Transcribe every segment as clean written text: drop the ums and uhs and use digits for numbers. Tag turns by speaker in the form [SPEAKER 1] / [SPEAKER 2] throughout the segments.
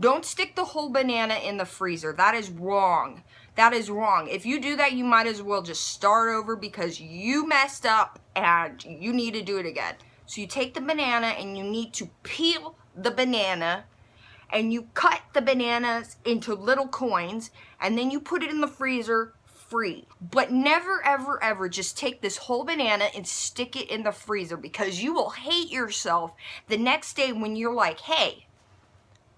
[SPEAKER 1] Don't stick the whole banana in the freezer. That is wrong. That is wrong. If you do that, you might as well just start over because you messed up and you need to do it again. So you take the banana and you need to peel the banana and you cut the bananas into little coins and then you put it in the freezer free. But never, ever, ever just take this whole banana and stick it in the freezer because you will hate yourself the next day when you're like, hey,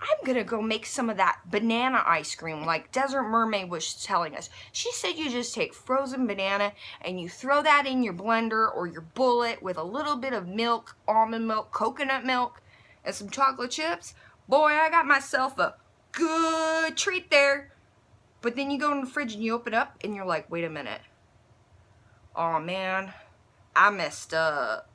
[SPEAKER 1] I'm gonna go make some of that banana ice cream like Desert Mermaid was telling us. She said you just take frozen banana and you throw that in your blender or your bullet with a little bit of milk, almond milk, coconut milk, and some chocolate chips. Boy, I got myself a good treat there. But then you go in the fridge and you open it up and you're like, wait a minute. Oh man, I messed up.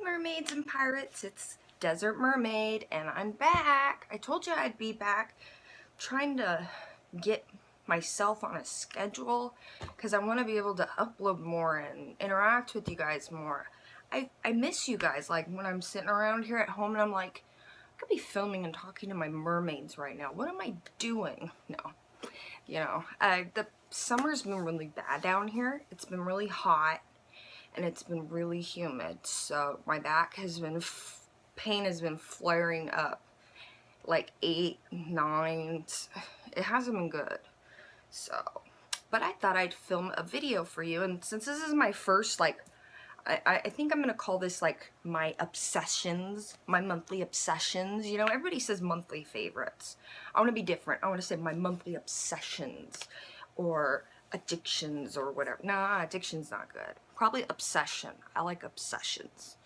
[SPEAKER 1] Mermaids and pirates, it's Desert Mermaid and I'm back. I told you I'd be back. I'm trying to get myself on a schedule because I want to be able to upload more and interact with you guys more. I miss you guys, like when I'm sitting around here at home and I'm like, I could be filming and talking to my mermaids right now. What am I doing? No. You know, the summer's been really bad down here. It's been really hot. And it's been really humid, so my back has been, pain has been flaring up, like 8, 9, it hasn't been good, so, but I thought I'd film a video for you, and since this is my first, like, I think I'm gonna call this, like, my obsessions, my monthly obsessions, you know, everybody says monthly favorites. I wanna be different, I wanna say my monthly obsessions, or addictions or whatever. Nah, addiction's not good. Probably obsession. I like obsessions.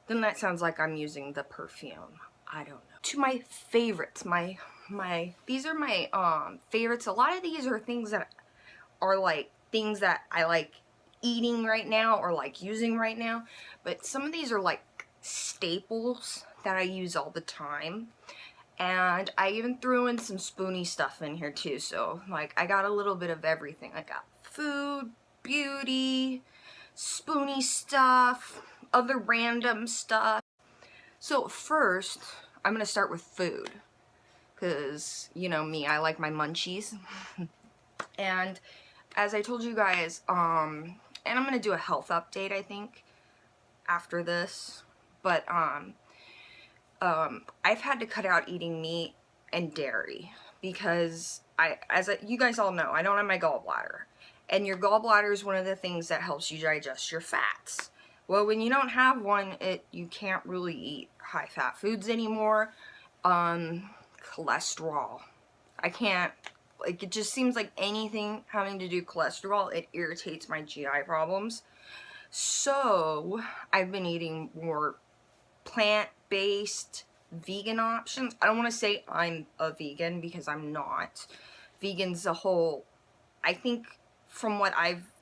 [SPEAKER 1] Then that sounds like I'm using the perfume. I don't know. To my favorites, these are my favorites. A lot of these are things that are like things that I like eating right now or like using right now. But some of these are like staples that I use all the time. And I even threw in some Spoonie stuff in here too, so like I got a little bit of everything. I got food, beauty, Spoonie stuff, other random stuff. So first, I'm gonna start with food, because you know me, I like my munchies. And as I told you guys, and I'm gonna do a health update I think after this, but I've had to cut out eating meat and dairy because you guys all know, I don't have my gallbladder. And your gallbladder is one of the things that helps you digest your fats. Well, when you don't have one, you can't really eat high fat foods anymore. Cholesterol. I can't, like, it just seems like anything having to do cholesterol, it irritates my GI problems. So, I've been eating more plant-based vegan options. I don't want to say I'm a vegan because I'm not. Vegan's a whole, I think from what I've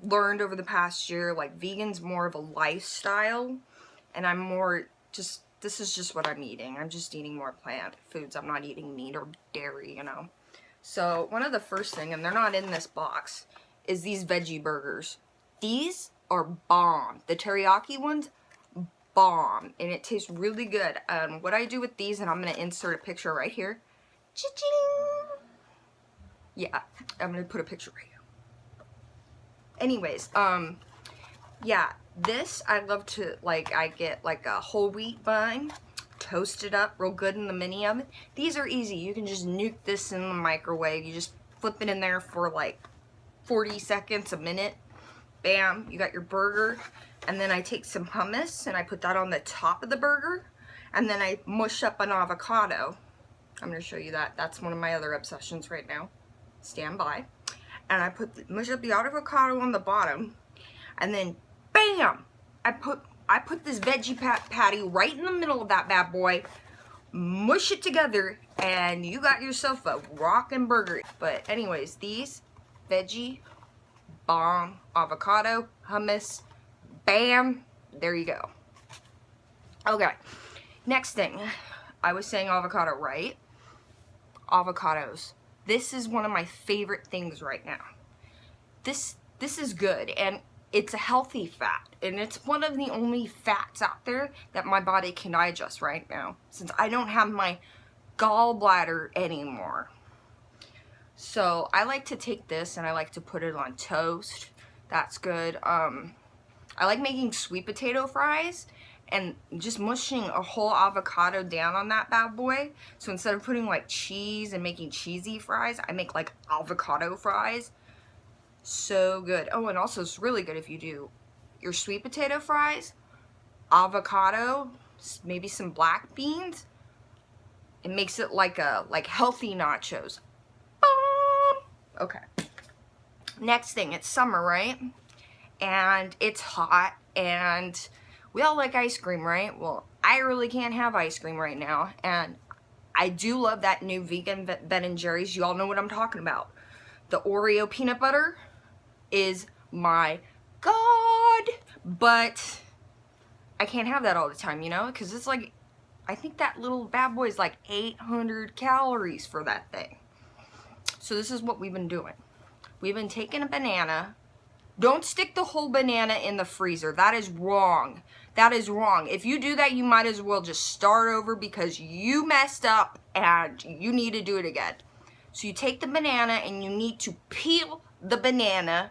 [SPEAKER 1] learned over the past year, like vegan's more of a lifestyle and I'm more just, this is just what I'm eating. I'm just eating more plant foods. I'm not eating meat or dairy, you know. So one of the first thing, and they're not in this box, is these veggie burgers. These are bomb. The teriyaki ones, bomb, and it tastes really good. What I do with these, and I'm gonna insert a picture right here. Cha-ching! Yeah, I'm gonna put a picture right here. Anyways, yeah, this I love to, like, I get like a whole wheat bun, toast it up real good in the mini oven. These are easy. You can just nuke this in the microwave. You just flip it in there for like 40 seconds, a minute. Bam, you got your burger. And then I take some hummus and I put that on the top of the burger. And then I mush up an avocado. I'm going to show you that. That's one of my other obsessions right now. Stand by. And I mush up the avocado on the bottom. And then, bam! I put this veggie patty right in the middle of that bad boy. Mush it together. And you got yourself a rockin' burger. But anyways, these veggie, bomb, avocado, hummus, bam, there you go. Okay, next thing, I was saying avocado, right? Avocados. This is one of my favorite things right now. This is good, and it's a healthy fat, and it's one of the only fats out there that my body can digest right now, since I don't have my gallbladder anymore. So I like to take this and I like to put it on toast. That's good. I like making sweet potato fries and just mushing a whole avocado down on that bad boy. So instead of putting like cheese and making cheesy fries, I make like avocado fries. So good. Oh, and also it's really good if you do your sweet potato fries, avocado, maybe some black beans. It makes it like healthy nachos. Okay. Next thing, it's summer, right? And it's hot, and we all like ice cream, right? Well, I really can't have ice cream right now, and I do love that new vegan Ben & Jerry's. You all know what I'm talking about. The Oreo peanut butter is my god, but I can't have that all the time, you know, because it's like, I think that little bad boy is like 800 calories for that thing. So this is what we've been doing. We've been taking a banana. Don't stick the whole banana in the freezer. That is wrong. That is wrong. If you do that, you might as well just start over because you messed up and you need to do it again. So you take the banana and you need to peel the banana,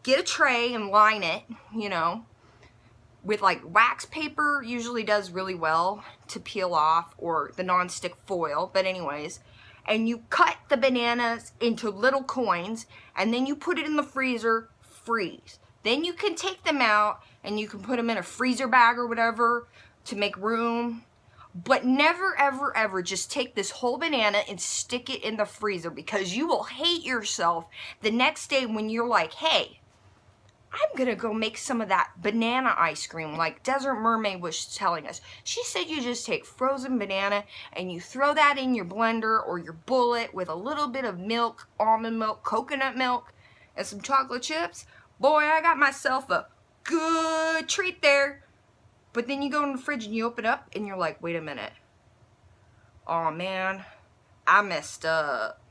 [SPEAKER 1] get a tray and line it, you know, with like wax paper. Usually does really well to peel off, or the non-stick foil, but anyways. And you cut the bananas into little coins, and then you put it in the freezer, freeze. Then you can take them out and you can put them in a freezer bag or whatever to make room. But never, ever, ever just take this whole banana and stick it in the freezer, because you will hate yourself the next day when you're like, hey, I'm gonna go make some of that banana ice cream like Desert Mermaid was telling us. She said you just take frozen banana and you throw that in your blender or your bullet with a little bit of milk, almond milk, coconut milk, and some chocolate chips. Boy, I got myself a good treat there. But then you go in the fridge and you open it up and you're like, wait a minute. Oh man, I messed up.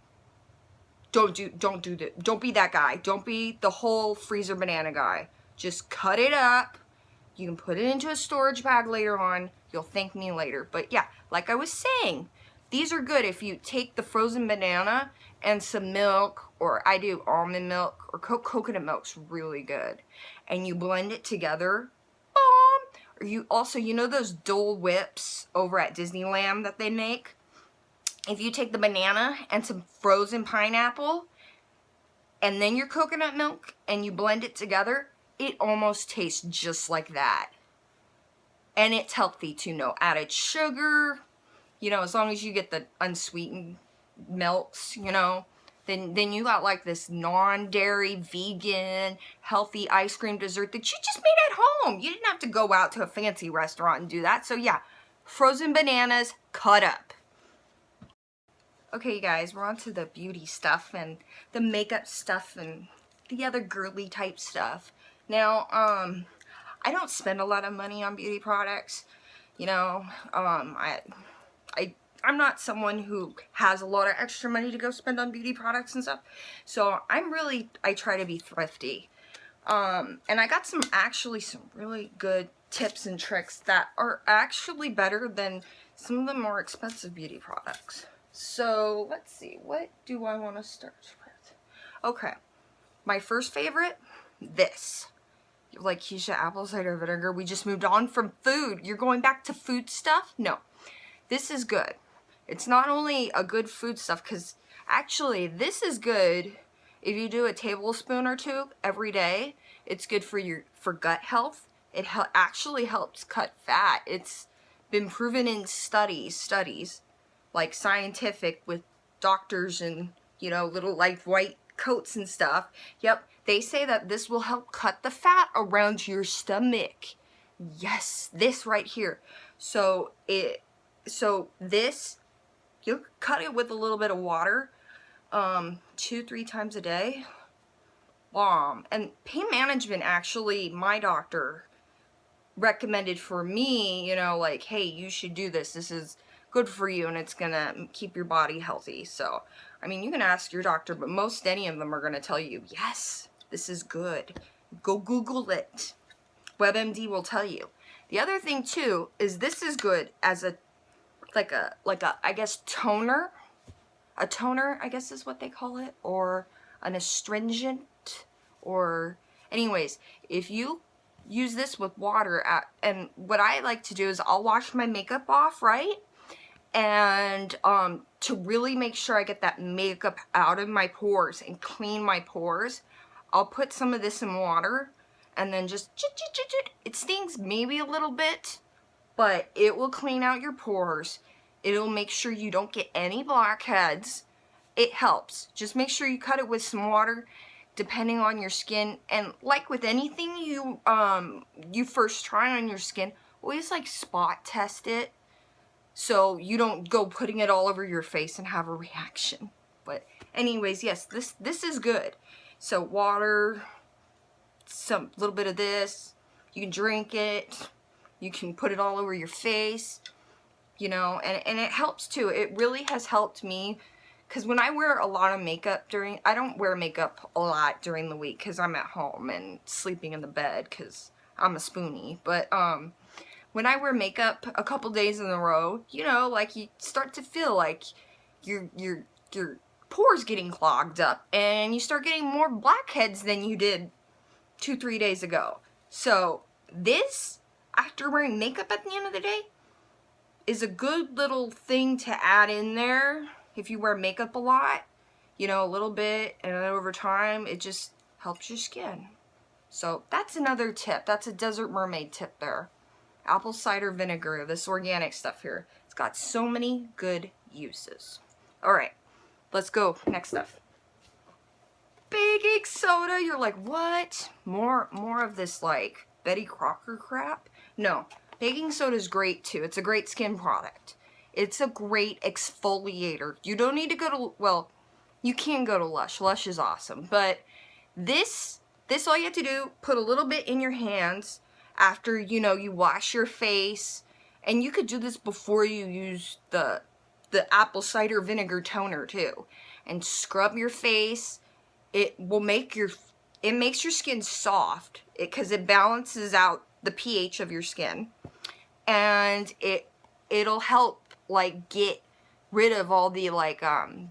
[SPEAKER 1] Don't do that. Don't be that guy. Don't be the whole freezer banana guy. Just cut it up. You can put it into a storage bag later on. You'll thank me later. But yeah, like I was saying, these are good if you take the frozen banana and some milk, or I do almond milk, or coconut milk's really good. And you blend it together. Boom! Or you also, you know those Dole Whips over at Disneyland that they make? If you take the banana and some frozen pineapple and then your coconut milk and you blend it together, it almost tastes just like that. And it's healthy too, no added sugar, you know, as long as you get the unsweetened milks, you know, then you got like this non-dairy, vegan, healthy ice cream dessert that you just made at home. You didn't have to go out to a fancy restaurant and do that. So yeah, frozen bananas cut up. Okay, you guys, we're on to the beauty stuff and the makeup stuff and the other girly type stuff. Now, I don't spend a lot of money on beauty products. You know, I'm not someone who has a lot of extra money to go spend on beauty products and stuff. So I try to be thrifty. And I got some really good tips and tricks that are actually better than some of the more expensive beauty products. So, let's see, what do I want to start with? Okay, my first favorite, this. Like Keisha apple cider vinegar. We just moved on from food. You're going back to food stuff? No, this is good. It's not only a good food stuff, because actually this is good if you do a tablespoon or two every day. It's good for gut health. It actually helps cut fat. It's been proven in studies. Like scientific, with doctors and, you know, little like white coats and stuff. Yep, they say that this will help cut the fat around your stomach. Yes, this right here. So this, you cut it with a little bit of water, 2-3 times a day. Balm. And pain management, actually, my doctor recommended for me, you know, like, hey, you should do this. This is good for you and it's gonna keep your body healthy. So, I mean, you can ask your doctor, but most any of them are gonna tell you, yes, this is good. Go Google it. WebMD will tell you. The other thing too is this is good as a like a I guess toner. A toner, I guess is what they call it, or an astringent, or anyways, if you use this with water and what I like to do is I'll wash my makeup off, right? And to really make sure I get that makeup out of my pores and clean my pores, I'll put some of this in water and then just it stings maybe a little bit, but it will clean out your pores. It'll make sure you don't get any blackheads. It helps. Just make sure you cut it with some water depending on your skin. And like with anything you first try on your skin, always like spot test it so you don't go putting it all over your face and have a reaction. But anyways, yes, this is good. So water, some little bit of this, you can drink it, you can put it all over your face. You know, and it helps too. It really has helped me, because when I wear a lot of makeup I don't wear makeup a lot during the week because I'm at home and sleeping in the bed because I'm a spoonie. But when I wear makeup a couple days in a row, you know, like you start to feel like your pores getting clogged up and you start getting more blackheads than you did 2-3 days ago. So this, after wearing makeup at the end of the day, is a good little thing to add in there if you wear makeup a lot, you know, a little bit, and then over time it just helps your skin. So that's another tip. That's a Desert Mermaid tip there. Apple cider vinegar, this organic stuff here. It's got so many good uses. Alright, let's go. Next stuff. Baking soda. You're like, what? More of this like Betty Crocker crap? No. Baking soda is great too. It's a great skin product. It's a great exfoliator. You don't need to go to, well, you can go to Lush. Lush is awesome. But this all you have to do, put a little bit in your hands after, you know, you wash your face. And you could do this before you use the apple cider vinegar toner too. And scrub your face. It will make it makes your skin soft because it balances out the pH of your skin, and it'll help like get rid of all the like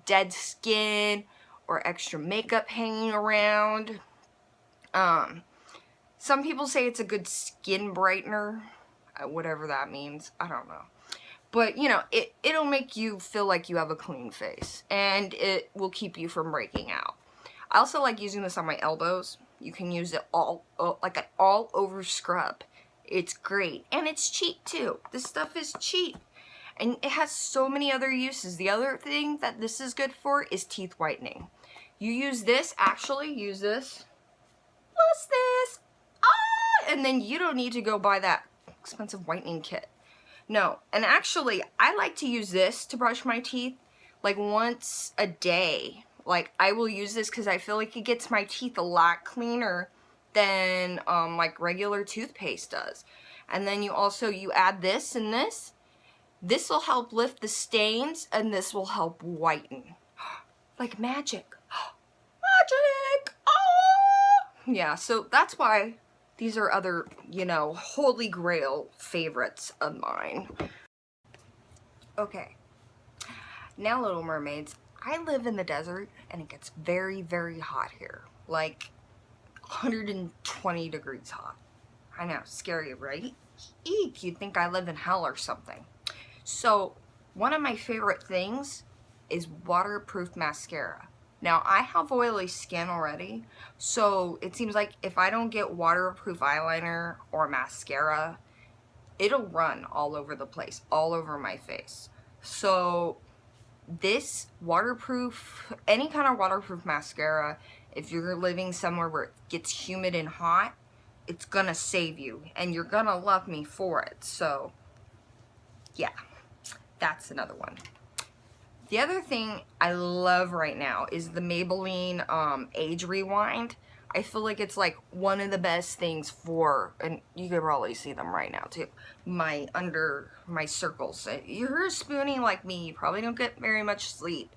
[SPEAKER 1] dead skin or extra makeup hanging around. Some people say it's a good skin brightener, whatever that means, I don't know. But you know, it'll make you feel like you have a clean face, and it will keep you from breaking out. I also like using this on my elbows. You can use it like an all over scrub. It's great. And it's cheap too. This stuff is cheap. And it has so many other uses. The other thing that this is good for is teeth whitening. You use this, actually use this. Plus this. Ah! And then you don't need to go buy that expensive whitening kit. No. And actually, I like to use this to brush my teeth like once a day. Like, I will use this because I feel like it gets my teeth a lot cleaner than, like, regular toothpaste does. And then you add this and this. This will help lift the stains, and this will help whiten. Like magic. Magic! Oh! Yeah, so that's why these are other, you know, holy grail favorites of mine. Okay. Now, little mermaids, I live in the desert, and it gets very, very hot here. Like, 120 degrees hot. I know, scary, right? Eek, you'd think I live in hell or something. So, one of my favorite things is waterproof mascara. Now, I have oily skin already, so it seems like if I don't get waterproof eyeliner or mascara, it'll run all over the place, all over my face. So, this waterproof, any kind of waterproof mascara, if you're living somewhere where it gets humid and hot, it's gonna save you, and you're gonna love me for it. So, yeah, that's another one. The other thing I love right now is the Maybelline Age Rewind. I feel like it's like one of the best things for, and you can probably see them right now too, under my circles. You're a spoonie like me, you probably don't get very much sleep.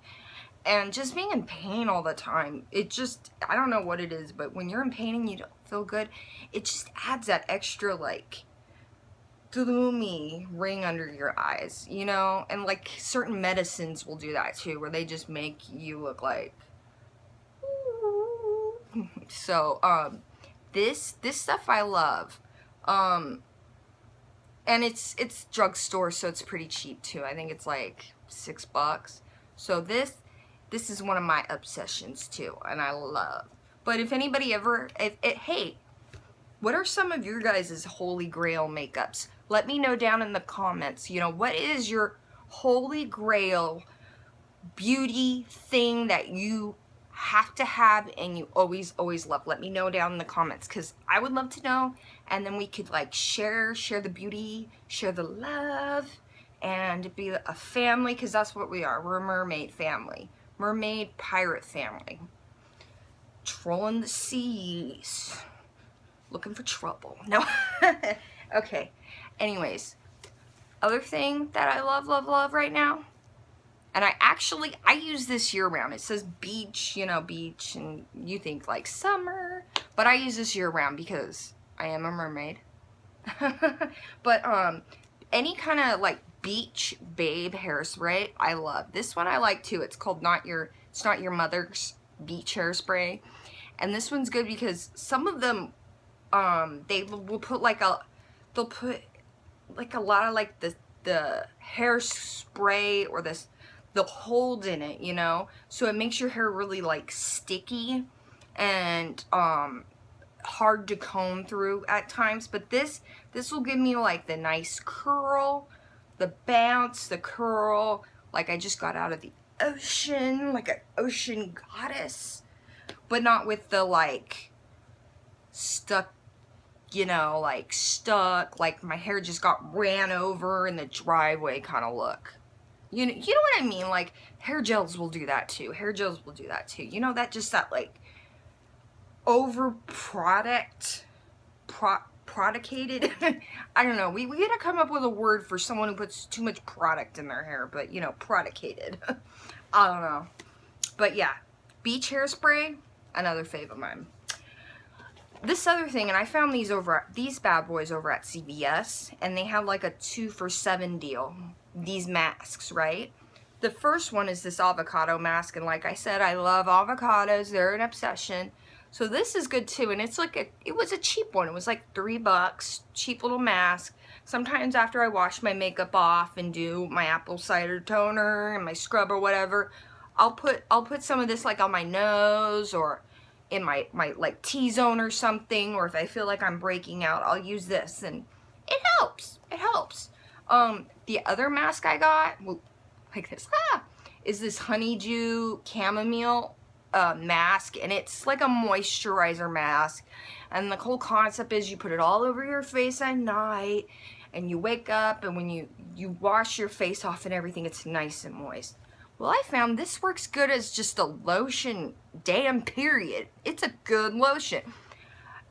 [SPEAKER 1] And just being in pain all the time, it just, I don't know what it is, but when you're in pain and you don't feel good, it just adds that extra like gloomy ring under your eyes, you know? And like certain medicines will do that too, where they just make you look like, so this stuff I love, and it's drugstore, so it's pretty cheap too. I think it's like $6. So this is one of my obsessions too, and I love. But if anybody ever, hey, what are some of your guys' holy grail makeups? Let me know down in the comments. You know, what is your holy grail beauty thing that you have to have and you always love? Let me know down in the comments, because I would love to know, and then we could like share the beauty, share the love, and be a family, because that's what we are. We're a mermaid family, mermaid pirate family, trolling the seas, looking for trouble. No. Okay, anyways, other thing that I love right now, and I use this year round. It says beach, you know, beach, and you think like summer, but I use this year round because I am a mermaid. But any kind of like beach babe hairspray, I love. This one I like too. It's called It's Not Your Mother's Beach Hairspray. And this one's good because some of them, they will put like they'll put like a lot of like the hairspray or the hold in it, you know, so it makes your hair really like sticky and hard to comb through at times. But this will give me like the nice curl, the bounce, the curl, like I just got out of the ocean, like an ocean goddess, but not with the like stuck, you know, like stuck, like my hair just got ran over in the driveway kind of look. You know what I mean? Like hair gels will do that too. Hair gels will do that too. You know, that like over producticated. I don't know. We gotta come up with a word for someone who puts too much product in their hair, but you know, producticated. I don't know. But yeah, beach hairspray, another fave of mine. This other thing, and I found these bad boys over at CVS, and they have like a 2 for $7 deal. These masks, right? The first one is this avocado mask, and like I said, I love avocados. They're an obsession. So this is good too, and it's like it was a cheap one. It was like $3, cheap little mask. Sometimes after I wash my makeup off and do my apple cider toner and my scrub or whatever, I'll put some of this like on my nose or in my like T-zone or something, or if I feel like I'm breaking out, I'll use this, and it helps. It helps. The other mask I got, like this, is this honeydew chamomile mask, and it's like a moisturizer mask, and the whole concept is you put it all over your face at night, and you wake up, and when you wash your face off and everything, it's nice and moist. Well, I found this works good as just a lotion, damn period. It's a good lotion.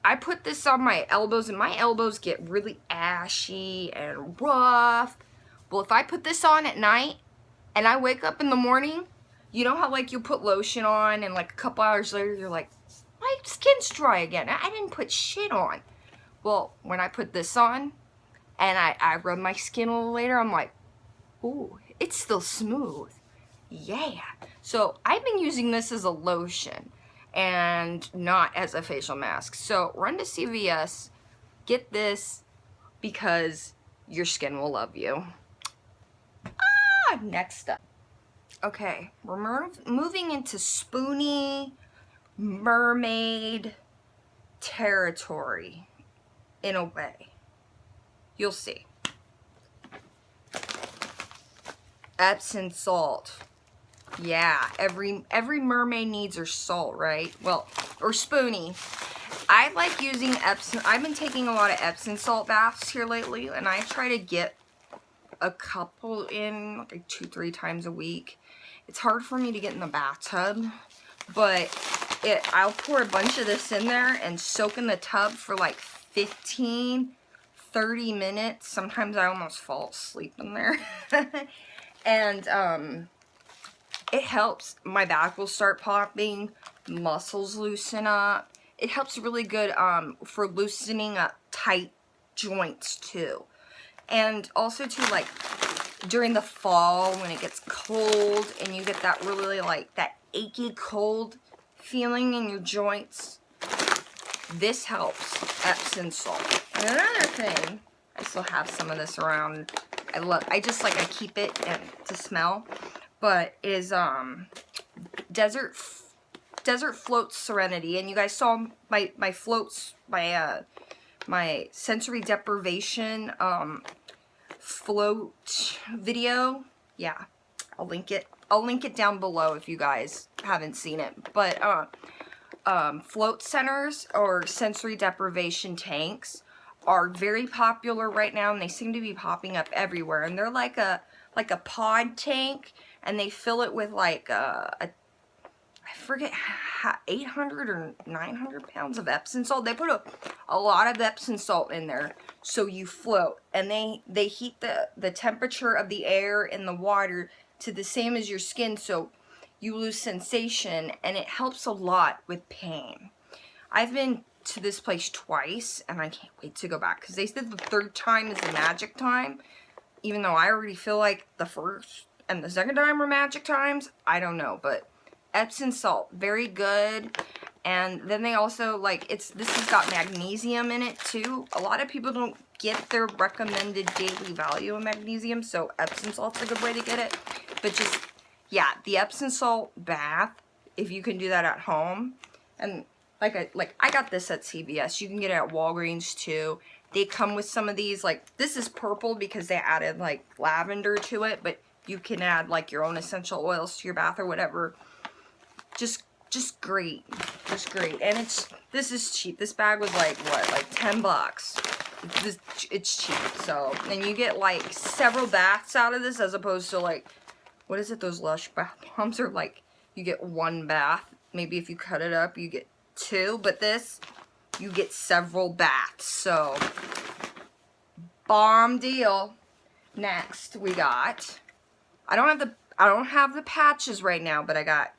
[SPEAKER 1] I put this on my elbows, and my elbows get really ashy and rough. Well, if I put this on at night, and I wake up in the morning, you know how like you put lotion on, and like a couple hours later, you're like, my skin's dry again. I didn't put shit on. Well, when I put this on, and I rub my skin a little later, I'm like, ooh, it's still smooth. Yeah. So I've been using this as a lotion and not as a facial mask. So run to CVS, get this, because your skin will love you. Next up. Okay, we're moving into Spoonie mermaid territory in a way. You'll see. Epsom salt. Yeah, every mermaid needs her salt, right? Well, or Spoonie. I like using Epsom. I've been taking a lot of Epsom salt baths here lately, and I try to get a couple in like 2-3 times a week. It's hard for me to get in the bathtub, but I'll pour a bunch of this in there and soak in the tub for like 15, 30 minutes. Sometimes I almost fall asleep in there. And it helps. My back will start popping, muscles loosen up. It helps really good for loosening up tight joints too. And also too, like during the fall when it gets cold and you get that really like that achy cold feeling in your joints, this helps. Epsom salt. And another thing, I still have some of this around. I keep it to smell, but is Desert Floats Serenity. And you guys saw my floats, my sensory deprivation float video. Yeah, I'll link it down below if you guys haven't seen it. But float centers or sensory deprivation tanks are very popular right now, and they seem to be popping up everywhere. And they're like a pod tank, and they fill it with like I forget, 800 or 900 pounds of Epsom salt. They put a lot of Epsom salt in there so you float, and they heat the temperature of the air in the water to the same as your skin, so you lose sensation, and it helps a lot with pain. I've been to this place twice, and I can't wait to go back, because they said the third time is the magic time, even though I already feel like the first and the second time were magic times. I don't know, but Epsom salt, very good. And then they also, like, this has got magnesium in it too. A lot of people don't get their recommended daily value of magnesium, so Epsom salt's a good way to get it. But just, yeah, the Epsom salt bath, if you can do that at home. And I got this at CVS. You can get it at Walgreens too. They come with some of these, like, this is purple because they added like lavender to it, but you can add like your own essential oils to your bath or whatever. Just great. Just great. And this is cheap. This bag was like, what, like 10 bucks. It's cheap. So, and you get like several baths out of this, as opposed to like, what is it, those Lush bath bombs are like, you get one bath. Maybe if you cut it up, you get two, but this, you get several baths. So, bomb deal. Next, we got, I don't have the patches right now, but I got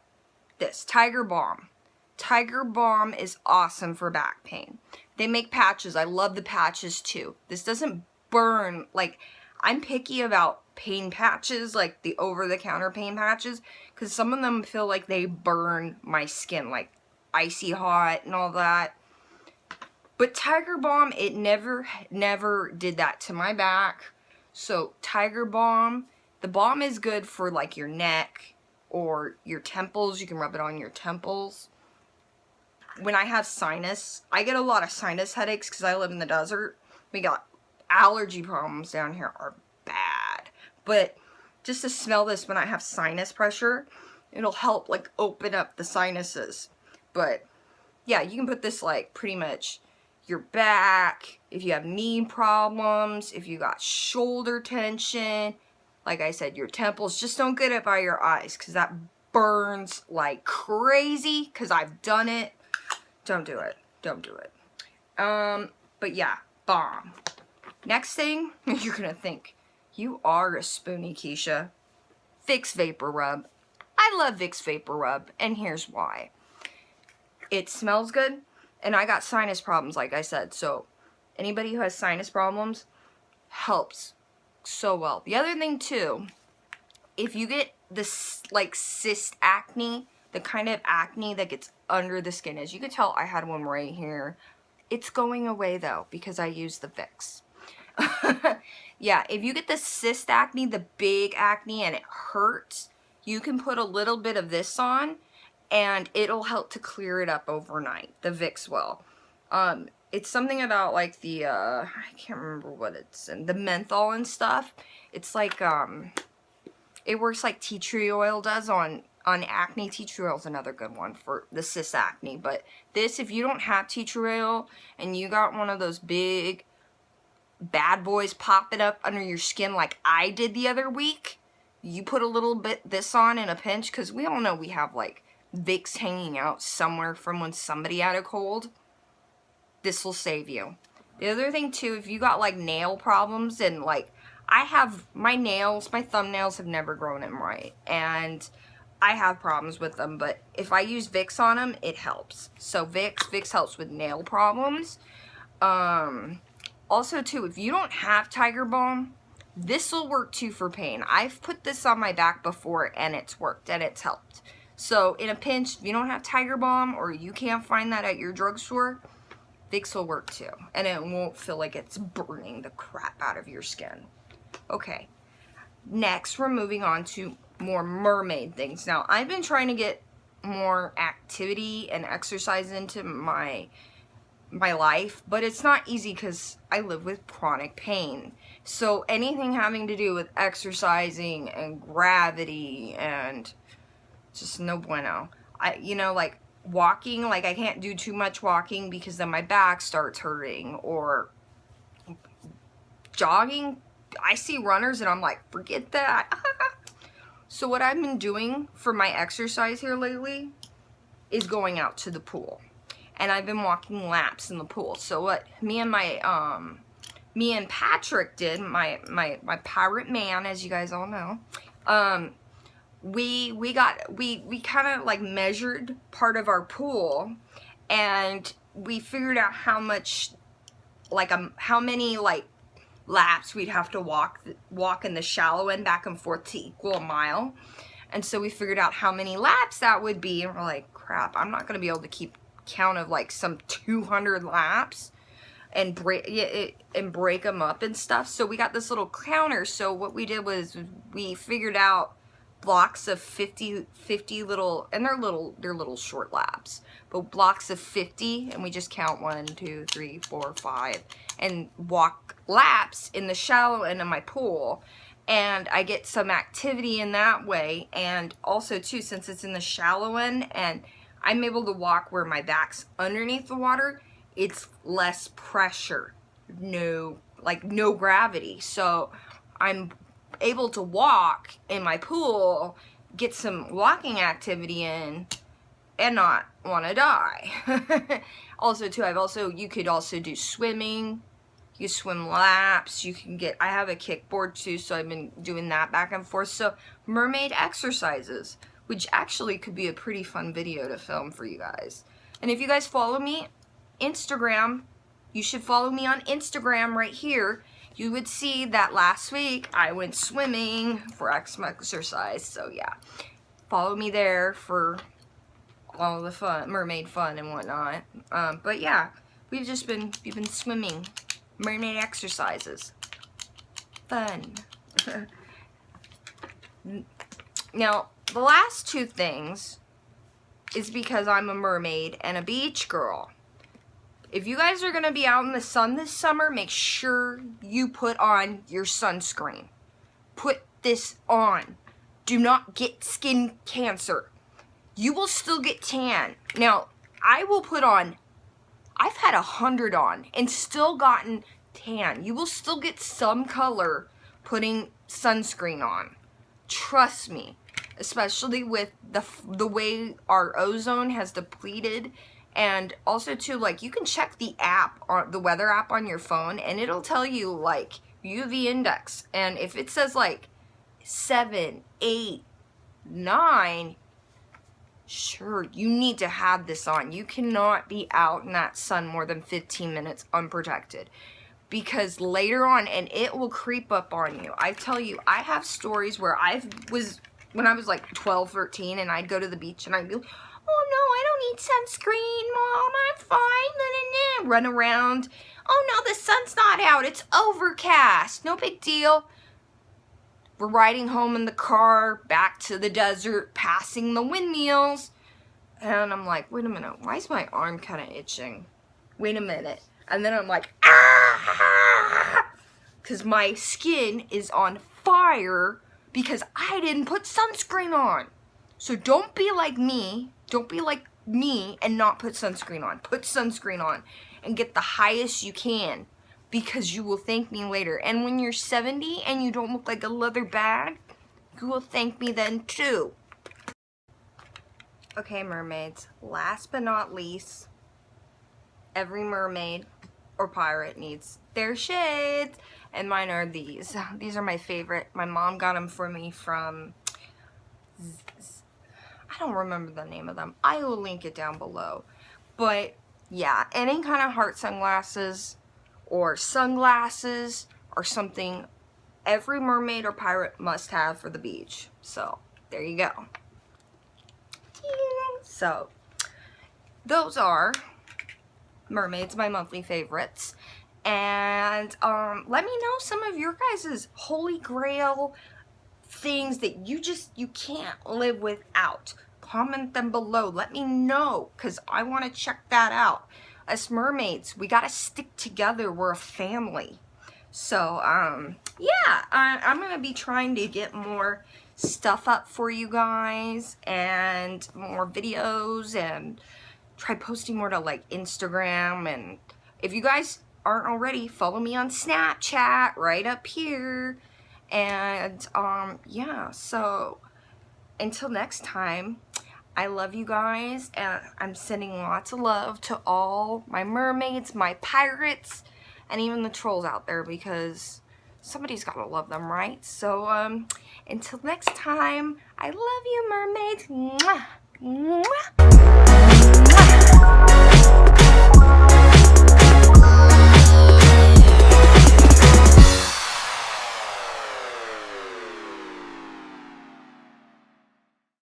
[SPEAKER 1] this Tiger Balm. Tiger Balm is awesome for back pain. They make patches. I love the patches too. This doesn't burn. Like, I'm picky about pain patches, like the over-the-counter pain patches, because some of them feel like they burn my skin, like icy hot and all that. But Tiger Balm, it never did that to my back. So Tiger Balm, the balm is good for like your neck or your temples. You can rub it on your temples. When I have sinus, I get a lot of sinus headaches because I live in the desert. We got allergy problems down here are bad. But just to smell this when I have sinus pressure, it'll help like open up the sinuses. But yeah, you can put this like pretty much your back, if you have knee problems, if you got shoulder tension, like I said, your temples. Just don't get it by your eyes, because that burns like crazy, because I've done it. Don't do it. Don't do it. But yeah, bomb. Next thing, you're gonna think, you are a Spoonie, Keisha. Vicks Vaporub. I love Vicks Vaporub, and here's why. It smells good, and I got sinus problems, like I said, so anybody who has sinus problems, helps so well. The other thing too, if you get this like cyst acne, the kind of acne that gets under the skin, as you can tell, I had one right here. It's going away though, because I use the Vicks. Yeah, if you get the cyst acne, the big acne, and it hurts, you can put a little bit of this on, and it'll help to clear it up overnight. The Vicks will. It's something about like the, I can't remember what it's in, the menthol and stuff. It's like, it works like tea tree oil does on acne. Tea tree oil is another good one for the cyst acne. But this, if you don't have tea tree oil and you got one of those big bad boys popping up under your skin like I did the other week, you put a little bit this on in a pinch, because we all know we have like Vicks hanging out somewhere from when somebody had a cold, this will save you. The other thing too, if you got like nail problems, and like I have my nails, my thumbnails have never grown in right, and I have problems with them, but if I use Vicks on them, it helps. So Vicks helps with nail problems. Also too, if you don't have Tiger Balm, this will work too for pain. I've put this on my back before and it's worked and it's helped. So in a pinch, if you don't have Tiger Balm or you can't find that at your drugstore, Vicks will work too. And it won't feel like it's burning the crap out of your skin. Okay, next we're moving on to more mermaid things. Now, I've been trying to get more activity and exercise into my life, but it's not easy because I live with chronic pain. So anything having to do with exercising and gravity and just no bueno. Like walking, like I can't do too much walking because then my back starts hurting, or jogging. I see runners and I'm like, forget that. So what I've been doing for my exercise here lately is going out to the pool. And I've been walking laps in the pool. So what me and Patrick did, my pirate man, as you guys all know, we kind of like measured part of our pool, and we figured out how much, like how many like laps we'd have to walk in the shallow end back and forth to equal a mile. And so we figured out how many laps that would be, and we're like, crap, I'm not gonna be able to keep count of like some 200 laps and break them up and stuff. So we got this little counter. So what we did was we figured out blocks of 50 little, and they're little short laps, but blocks of 50, and we just count 1, 2, 3, 4, 5 and walk laps in the shallow end of my pool, and I get some activity in that way. And also too, since it's in the shallow end and I'm able to walk where my back's underneath the water, it's less pressure, no gravity. So I'm able to walk in my pool, get some walking activity in, and not want to die. Also too, you could also do swimming. You swim laps. I have a kickboard too, so I've been doing that back and forth. So mermaid exercises, which actually could be a pretty fun video to film for you guys. And if you guys follow me Instagram, you should follow me on Instagram right here. You would see that last week I went swimming for exercise. So yeah, follow me there for all the fun, mermaid fun and whatnot. But yeah, we've been swimming, mermaid exercises, fun. Now, the last two things is because I'm a mermaid and a beach girl. If you guys are going to be out in the sun this summer, make sure you put on your sunscreen. Put this on. Do not get skin cancer. You will still get tan. Now, I've had 100 on and still gotten tan. You will still get some color putting sunscreen on. Trust me. Especially with the way our ozone has depleted. And also too, like, you can check the app, or the weather app on your phone, and it'll tell you like UV index. And if it says like 7, 8, 9, sure, you need to have this on. You cannot be out in that sun more than 15 minutes unprotected, because later on, and it will creep up on you. I tell you, I have stories where when I was like 12, 13, and I'd go to the beach and I'd be like, oh no, I don't need sunscreen, Mom, I'm fine, run around. Oh no, the sun's not out, it's overcast, no big deal. We're riding home in the car, back to the desert, passing the windmills, and I'm like, wait a minute, why is my arm kind of itching? Wait a minute. And then I'm like, ah! Because my skin is on fire because I didn't put sunscreen on. So don't be like me. Don't be like me and not put sunscreen on. Put sunscreen on and get the highest you can, because you will thank me later. And when you're 70 and you don't look like a leather bag, you will thank me then too. Okay, mermaids, last but not least, every mermaid or pirate needs their shades, and mine are these. These are my favorite. My mom got them for me from, I don't remember the name of them. I will link it down below. But yeah, any kind of heart sunglasses or something every mermaid or pirate must have for the beach. So there you go. So those are mermaids, my monthly favorites. And let me know some of your guys' holy grail things that you can't live without. Comment them below. Let me know, because I want to check that out. Us mermaids, we gotta stick together. We're a family. So yeah, I'm gonna be trying to get more stuff up for you guys and more videos, and try posting more to like Instagram. And if you guys aren't already, follow me on Snapchat right up here. And yeah, so until next time, I love you guys, and I'm sending lots of love to all my mermaids, my pirates, and even the trolls out there, because somebody's gotta love them, right? So until next time, I love you, mermaids. Mwah! Mwah! Mwah!